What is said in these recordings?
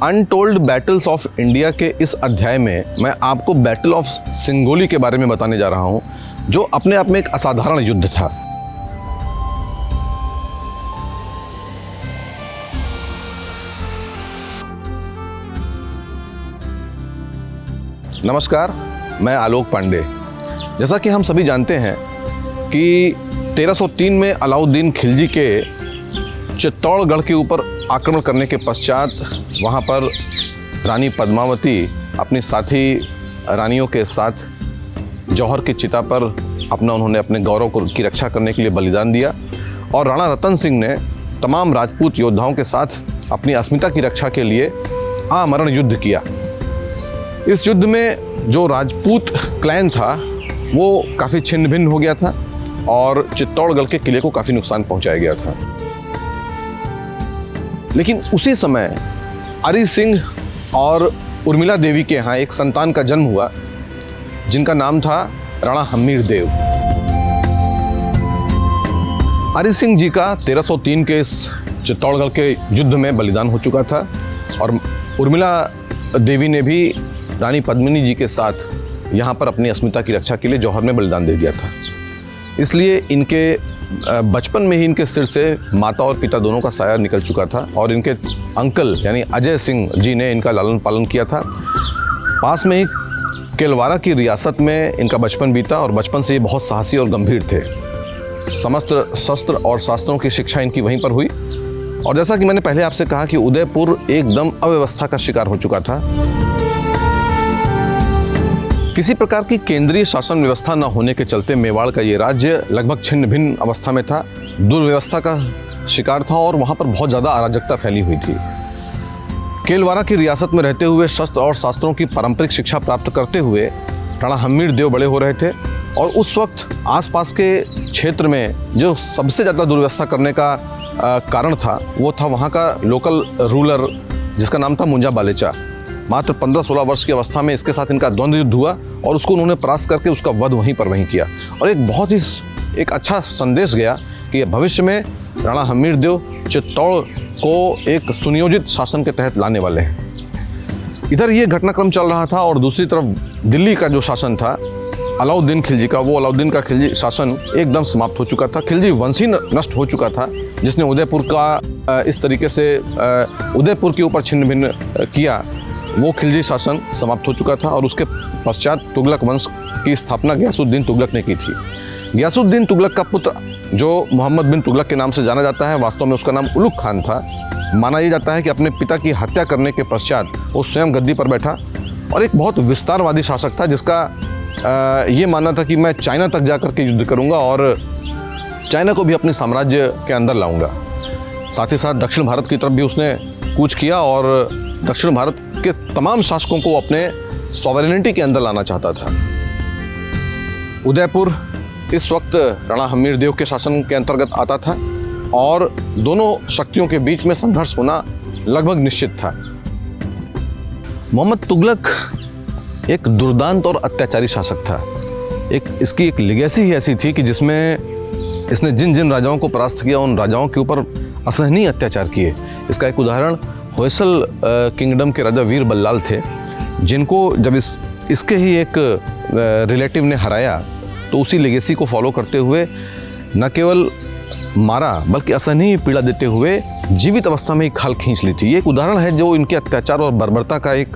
Untold battles of India के इस अध्याय में मैं आपको बैटल ऑफ सिंगोली के बारे में बताने जा रहा हूं, जो अपने आप में एक असाधारण युद्ध था। नमस्कार, मैं आलोक पांडे। जैसा कि हम सभी जानते हैं कि 1303 में अलाउद्दीन खिलजी के चित्तौड़गढ़ के ऊपर आक्रमण करने के पश्चात वहाँ पर रानी पद्मावती अपनी साथी रानियों के साथ जौहर की चिता पर उन्होंने अपने गौरव की रक्षा करने के लिए बलिदान दिया और राणा रतन सिंह ने तमाम राजपूत योद्धाओं के साथ अपनी अस्मिता की रक्षा के लिए आमरण युद्ध किया। इस युद्ध में जो राजपूत क्लैन था वो काफ़ी छिन्न भिन्न हो गया था और चित्तौड़गढ़ के किले को काफ़ी नुकसान पहुंचाया गया था। लेकिन उसी समय अरि सिंह और उर्मिला देवी के यहाँ एक संतान का जन्म हुआ जिनका नाम था राणा हम्मीर देव। अरि सिंह जी का 1303 के इस चित्तौड़गढ़ के युद्ध में बलिदान हो चुका था और उर्मिला देवी ने भी रानी पद्मिनी जी के साथ यहाँ पर अपनी अस्मिता की रक्षा के लिए जौहर में बलिदान दे दिया था। इसलिए इनके बचपन में ही इनके सिर से माता और पिता दोनों का साया निकल चुका था और इनके अंकल यानी अजय सिंह जी ने इनका लालन पालन किया था। पास में ही केलवारा की रियासत में इनका बचपन बीता और बचपन से ये बहुत साहसी और गंभीर थे। समस्त शस्त्र और शास्त्रों की शिक्षा इनकी वहीं पर हुई और जैसा कि मैंने पहले आपसे कहा कि उदयपुर एकदम अव्यवस्था का शिकार हो चुका था। किसी प्रकार की केंद्रीय शासन व्यवस्था न होने के चलते मेवाड़ का ये राज्य लगभग छिन्न भिन्न अवस्था में था, दुर्व्यवस्था का शिकार था और वहाँ पर बहुत ज़्यादा अराजकता फैली हुई थी। केलवारा की रियासत में रहते हुए शस्त्र और शास्त्रों की पारंपरिक शिक्षा प्राप्त करते हुए राणा हम्मीर देव बड़े हो रहे थे और उस वक्त आसपास के क्षेत्र में जो सबसे ज़्यादा दुर्व्यवस्था करने का कारण था वो था वहाँ का लोकल रूलर जिसका नाम था मुंजा बालेचा। मात्र 15-16 वर्ष की अवस्था में इसके साथ इनका द्वंद्व युद्ध हुआ और उसको उन्होंने परास्त करके उसका वध वहीं पर किया और एक बहुत ही एक अच्छा संदेश गया कि भविष्य में राणा हम्मीर देव चित्तौड़ को एक सुनियोजित शासन के तहत लाने वाले हैं। इधर ये घटनाक्रम चल रहा था और दूसरी तरफ दिल्ली का जो शासन था अलाउद्दीन खिलजी का, वो अलाउद्दीन का खिलजी शासन एकदम समाप्त हो चुका था। खिलजी वंश ही नष्ट हो चुका था जिसने उदयपुर का इस तरीके से उदयपुर के ऊपर छिन्न भिन्न किया, वो खिलजी शासन समाप्त हो चुका था और उसके पश्चात तुगलक वंश की स्थापना गयासुद्दीन तुगलक ने की थी। गयासुद्दीन तुगलक का पुत्र जो मोहम्मद बिन तुगलक के नाम से जाना जाता है, वास्तव में उसका नाम उलुग खान था। माना यह जाता है कि अपने पिता की हत्या करने के पश्चात वो स्वयं गद्दी पर बैठा और एक बहुत विस्तारवादी शासक था जिसका ये मानना था कि मैं चाइना तक जाकर के युद्ध करूँगा और चाइना को भी अपने साम्राज्य के अंदर लाऊंगा। साथ ही साथ दक्षिण भारत की तरफ भी उसने कूच किया और दक्षिण भारत के तमाम शासकों को अपने सॉवरेनिटी के अंदर लाना चाहता था। उदयपुर इस वक्त राणा हम्मीर देव के शासन के अंतर्गत आता था और दोनों शक्तियों के बीच में संघर्ष होना लगभग निश्चित था। मोहम्मद तुगलक एक दुर्दांत और अत्याचारी शासक था। इसकी एक लेगेसी ही ऐसी थी कि जिसमें इसने जिन जिन राजाओं को परास्त किया उन राजाओं के ऊपर असहनीय अत्याचार किए। इसका एक उदाहरण होयसल किंगडम के राजा वीर बल्लाल थे, जिनको जब इसके ही एक रिलेटिव ने हराया तो उसी लेगेसी को फॉलो करते हुए न केवल मारा बल्कि असहनीय पीड़ा देते हुए जीवित अवस्था में ही खाल खींच ली थी। ये एक उदाहरण है जो इनके अत्याचार और बर्बरता का एक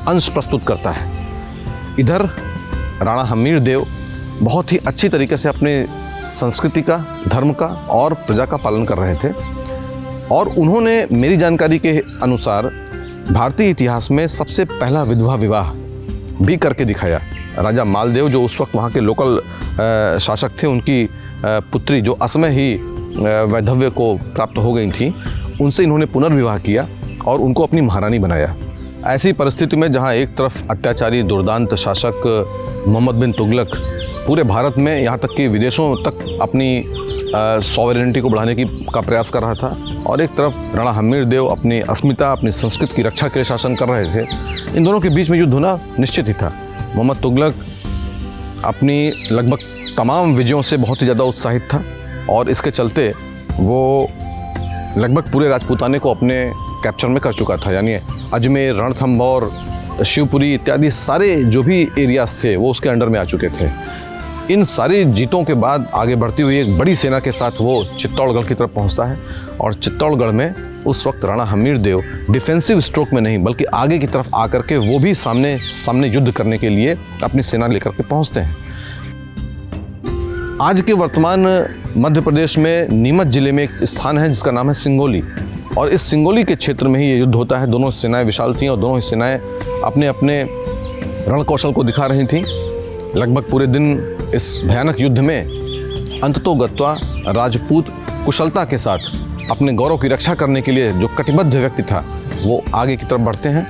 अंश प्रस्तुत करता है। इधर राणा हम्मीर देव बहुत ही अच्छी तरीके से अपने संस्कृति का, धर्म का और प्रजा का पालन कर रहे थे और उन्होंने मेरी जानकारी के अनुसार भारतीय इतिहास में सबसे पहला विधवा विवाह भी करके दिखाया। राजा मालदेव जो उस वक्त वहाँ के लोकल शासक थे, उनकी पुत्री जो असमय ही वैधव्य को प्राप्त हो गई थी, उनसे इन्होंने पुनर्विवाह किया और उनको अपनी महारानी बनाया। ऐसी परिस्थिति में जहाँ एक तरफ अत्याचारी दुर्दांत शासक मोहम्मद बिन तुगलक पूरे भारत में यहाँ तक कि विदेशों तक अपनी सॉवरेनिटी को बढ़ाने का प्रयास कर रहा था और एक तरफ राणा हम्मीर देव अपनी अस्मिता, अपनी संस्कृति की रक्षा के लिए शासन कर रहे थे, इन दोनों के बीच में युद्ध होना निश्चित ही था। मोहम्मद तुगलक अपनी लगभग तमाम विजयों से बहुत ही ज़्यादा उत्साहित था और इसके चलते वो लगभग पूरे राजपूताने को अपने कैप्चर में कर चुका था। यानी अजमेर, रणथंभौर, शिवपुरी इत्यादि सारे जो भी एरियाज थे वो उसके अंडर में आ चुके थे। इन सारी जीतों के बाद आगे बढ़ती हुई एक बड़ी सेना के साथ वो चित्तौड़गढ़ की तरफ पहुंचता है और चित्तौड़गढ़ में उस वक्त राणा हमीरदेव डिफेंसिव स्ट्रोक में नहीं बल्कि आगे की तरफ आकर के वो भी सामने युद्ध करने के लिए अपनी सेना लेकर के पहुंचते हैं। आज के वर्तमान मध्य प्रदेश में नीमच जिले में एक स्थान है जिसका नाम है सिंगोली, और इस सिंगोली के क्षेत्र में ही ये युद्ध होता है। दोनों सेनाएं विशाल थीं और दोनों ही सेनाएं अपने अपने रण कौशल को दिखा रही थीं। लगभग पूरे दिन इस भयानक युद्ध में अंततोगत्वा राजपूत कुशलता के साथ अपने गौरव की रक्षा करने के लिए जो कटिबद्ध व्यक्ति था वो आगे की तरफ बढ़ते हैं।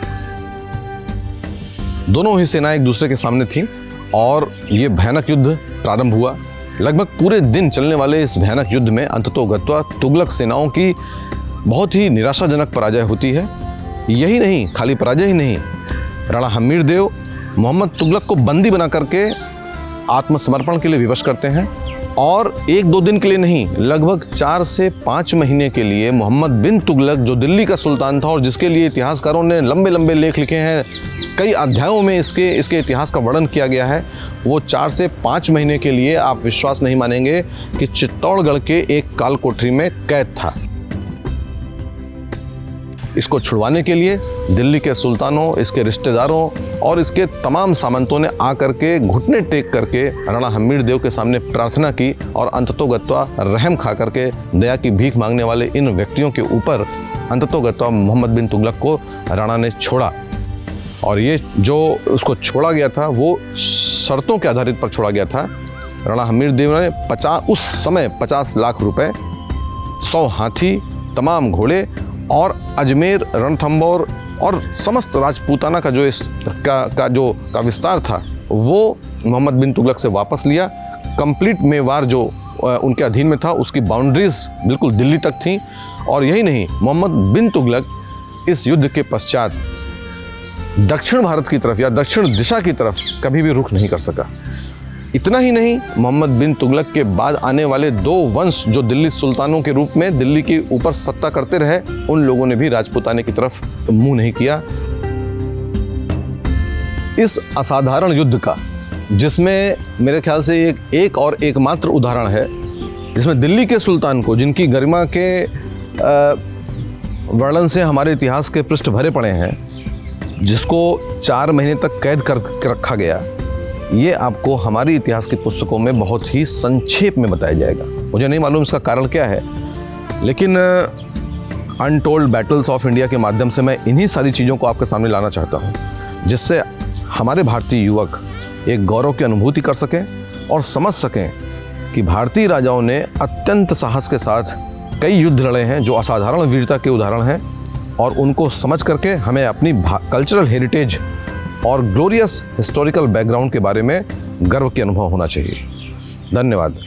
दोनों ही सेनाएं एक दूसरे के सामने थीं और ये भयानक युद्ध प्रारंभ हुआ। लगभग पूरे दिन चलने वाले इस भयानक युद्ध में अंततोगत्वा तुगलक सेनाओं की बहुत ही निराशाजनक पराजय होती है। यही नहीं, खाली पराजय ही नहीं, राणा हमीरदेव मोहम्मद तुगलक को बंदी बना करके आत्मसमर्पण के लिए विवश करते हैं और 1-2 दिन के लिए नहीं, लगभग 4 से 5 महीने के लिए मोहम्मद बिन तुगलक जो दिल्ली का सुल्तान था और जिसके लिए इतिहासकारों ने लंबे लंबे लेख लिखे हैं, कई अध्यायों में इसके इतिहास का वर्णन किया गया है, वो 4 से 5 महीने के लिए आप विश्वास नहीं मानेंगे कि चित्तौड़गढ़ के एक काल कोठरी में कैद था। इसको छुड़वाने के लिए दिल्ली के सुल्तानों, इसके रिश्तेदारों और इसके तमाम सामंतों ने आकर के घुटने टेक करके राणा हमीरदेव के सामने प्रार्थना की और अंततोगत्वा रहम खा करके दया की भीख मांगने वाले इन व्यक्तियों के ऊपर अंततोगत्वा मोहम्मद बिन तुगलक को राणा ने छोड़ा। और ये जो उसको छोड़ा गया था वो शर्तों के आधारित पर छोड़ा गया था। राणा हमीरदेव ने 50 लाख रुपए, 100 हाथी, तमाम घोड़े और अजमेर, रणथंभौर और समस्त राजपूताना का जो विस्तार था वो मोहम्मद बिन तुगलक से वापस लिया। कंप्लीट मेवाड़ जो उनके अधीन में था उसकी बाउंड्रीज बिल्कुल दिल्ली तक थी। और यही नहीं, मोहम्मद बिन तुगलक इस युद्ध के पश्चात दक्षिण भारत की तरफ या दक्षिण दिशा की तरफ कभी भी रुख नहीं कर सका। इतना ही नहीं, मोहम्मद बिन तुगलक के बाद आने वाले 2 वंश जो दिल्ली सुल्तानों के रूप में दिल्ली के ऊपर सत्ता करते रहे, उन लोगों ने भी राजपूताने की तरफ मुंह नहीं किया। इस असाधारण युद्ध का, जिसमें मेरे ख्याल से एक और एकमात्र उदाहरण है जिसमें दिल्ली के सुल्तान को, जिनकी गरिमा के वर्णन से हमारे इतिहास के पृष्ठ भरे पड़े हैं, जिसको 4 महीने तक कैद कर रखा गया, ये आपको हमारी इतिहास की पुस्तकों में बहुत ही संक्षेप में बताया जाएगा। मुझे नहीं मालूम इसका कारण क्या है, लेकिन अनटोल्ड बैटल्स ऑफ इंडिया के माध्यम से मैं इन्हीं सारी चीज़ों को आपके सामने लाना चाहता हूँ, जिससे हमारे भारतीय युवक एक गौरव की अनुभूति कर सकें और समझ सकें कि भारतीय राजाओं ने अत्यंत साहस के साथ कई युद्ध लड़े हैं जो असाधारण वीरता के उदाहरण हैं, और उनको समझ करके हमें अपनी कल्चरल हेरिटेज और ग्लोरियस हिस्टोरिकल बैकग्राउंड के बारे में गर्व के अनुभव होना चाहिए। धन्यवाद।